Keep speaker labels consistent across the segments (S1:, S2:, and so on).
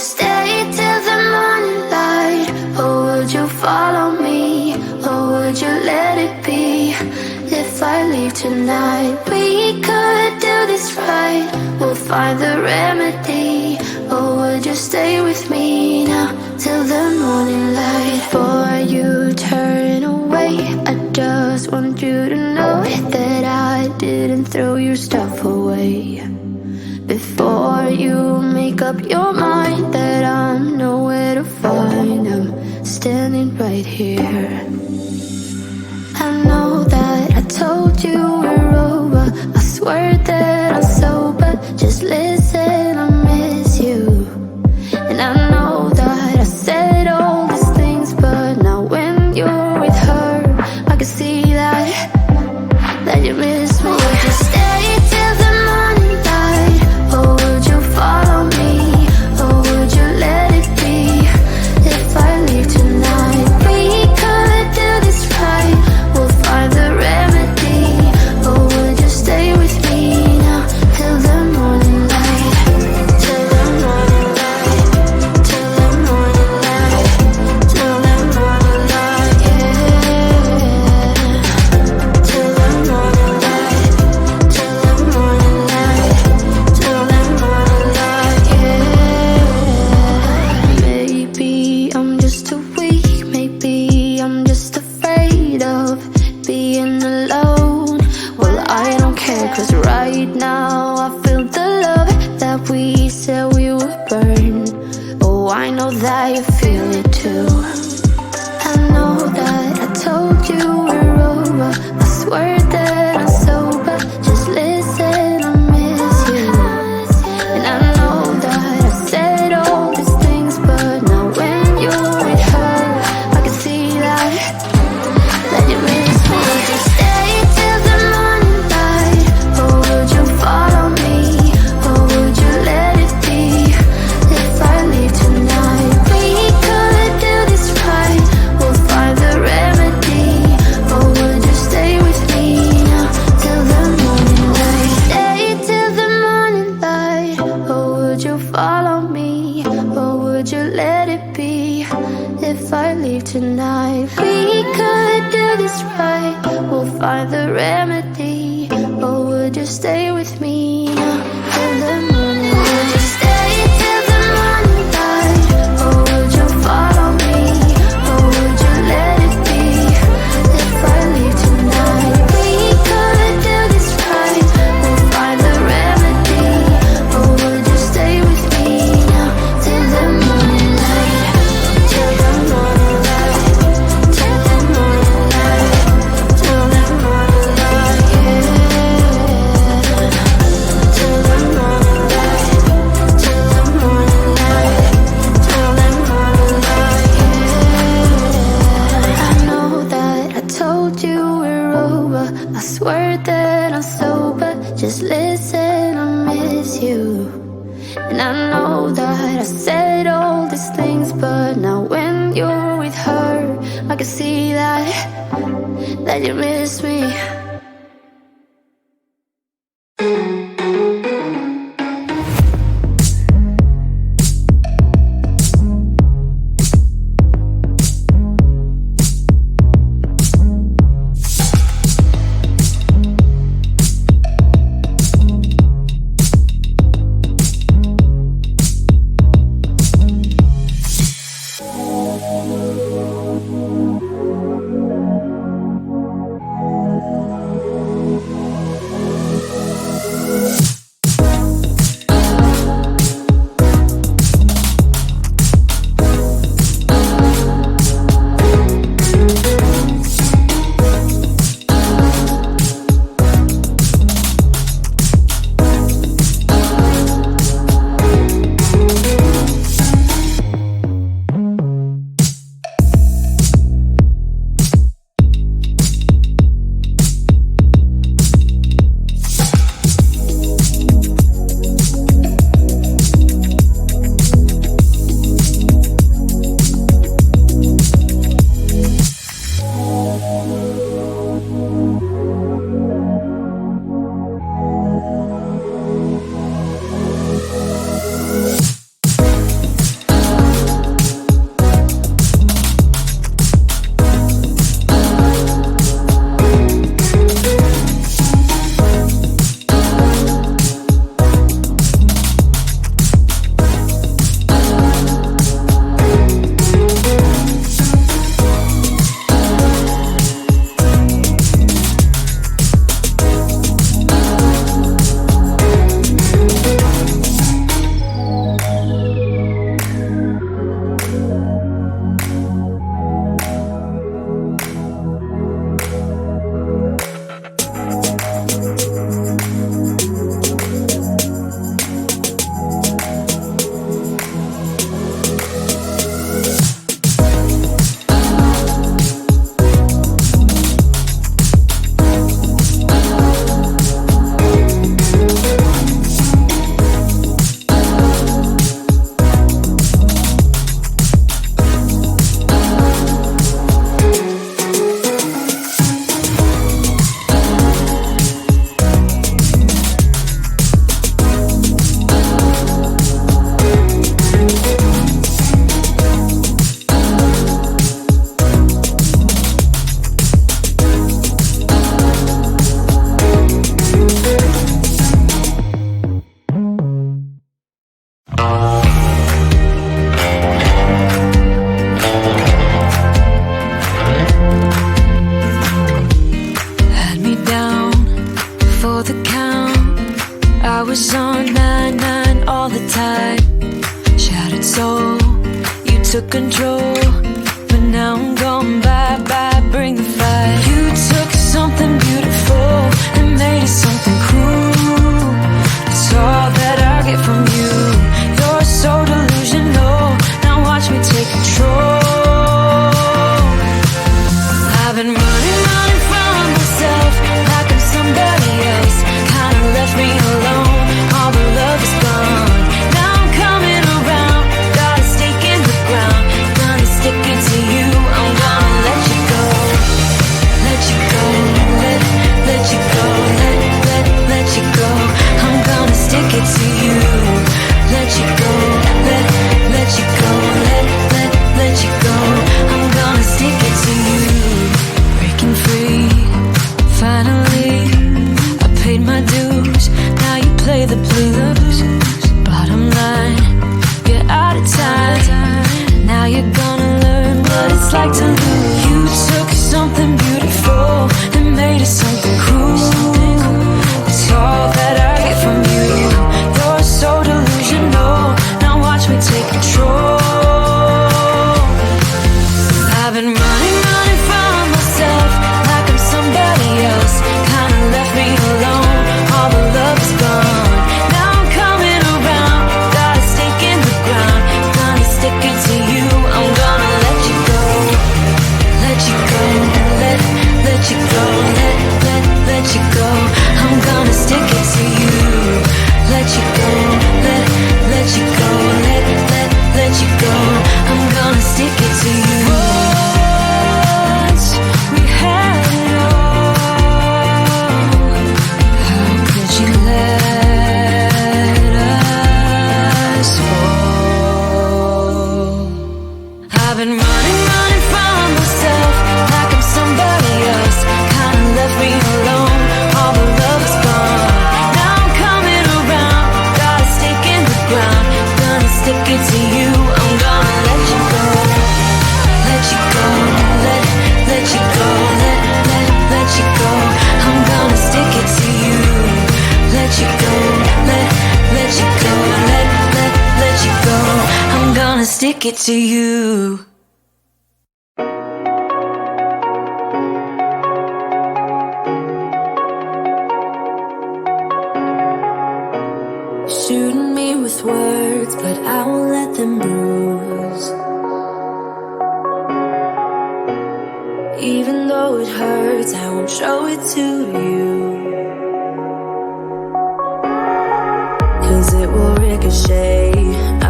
S1: stay till the morning light? Or would you follow me? Or would you let it be? If I leave tonight, we could do this right. We'll find the remedy. Or would you stay with me now till the morning light? Before you turn away, I just want you to know that I didn't throw your stuff away. Before you make up your mind that I'm nowhere to find, I'm standing right here. I know that I told you we're over. I swear that I'm sober. Just listen, I miss you. And I know that I said all these things, but now when you're with her, I can see that you miss me. Would you stay till the morning light? Or would you follow me? Or would you let it be? If I leave tonight, we could do this right. We'll find the remedy. Or would you stay with me now till the morning light? Till the morning light. Till the morning light. Till the morning light, yeah. Till the morning light. Till the morning light. Till the morning light, yeah. Maybe I'm just too weak. Maybe I'm just afraid of being alone. Well, I don't care, 'cause right now I feel the love that we said we would burn. Oh, I know that you feel it too. I know that I told you we're over. I swear that I'm sober. Just listen, I miss you. And I know that I said all these things, but now when you're with her, I can see that you miss me. Would you stay till the morning light? Or would you follow me? Or would you let it be? If I leave tonight, we could do this right. We'll find the remedy. Or would you stay with me now till the morning light? Stay till the morning light. Or would you follow me? Or would you let it be? If I leave tonight, we could do this right. We'll find the remedy. Or would you stay with me now till the morning light? Would you stay till the morning light? Or would you follow me? Or would you let it be? If I leave tonight, we could do this right. We'll find the remedy. Or would you stay with me now till the morning light? Till the morning light. Till the morning light. Till the morning light, yeah. Till the morning light. Till the morning light. Till the morning light, yeah. I know that I told you we're over. I swear that I'm sober. Just listen, I miss you. And I know that I said all these things, but now when you're with her, I can see that you miss me. took control, but now I'm gone bye-bye, bring the fire. You took something beautiful and made it something cruel. It's all that I get from you. You're so delusional, now watch me take control. I've been running from myself like I'm somebody else. Kinda left me alone, all the love is gone. Now I'm coming around, got a stake in the ground. Gonna stick it to you, I'm gonna let you go. Let you go, let you go, let you go. I'm gonna stick it to you. Let you go, let you go, let you go. I'm gonna stick it to you. Breaking free, finally, I paid my dues. Now you play the blues. Bottom line, you're out of time. Now you're gonna learn what it's like to lose. You took something beautiful and made it something cruel. It's all that I get from you. You're so delusional, now watch me take control. I've been running from myself like I'm somebody else. Kinda left me alone, all the love is gone. Now I'm coming around, got a stake in the ground. Gonna stick it to you, I'm gonna let you go. Let you go, let you go, let you go. I'm gonna stick it to you. Let you go, let you go, let you go. I'm gonna stick it to you. Once we had it all, how could you let us fall? I've been running from myself like I'm somebody else. Kinda left me alone, all the love is gone. Now I'm coming around, got a stake in the ground. Gonna stick it to you, I'm gonna let you go. Let you go, let you go, let you go. I'm gonna stick it to you. Let you go, let you go, let you go. I'm gonna stick it to you. Shooting me with words, but I won't let them bruise. Even though it hurts, I won't show it to you. 'Cause it will ricochet,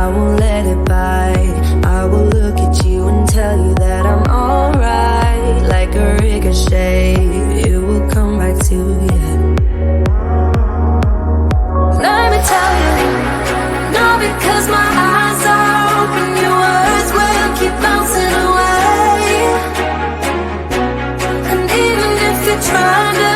S1: I won't let it bite. I will look at you and tell you that I'm alright. Like a ricochet, it will come back to you. Let me tell you, no, because my eyes are open, your words will keep bouncing away. And even if you try to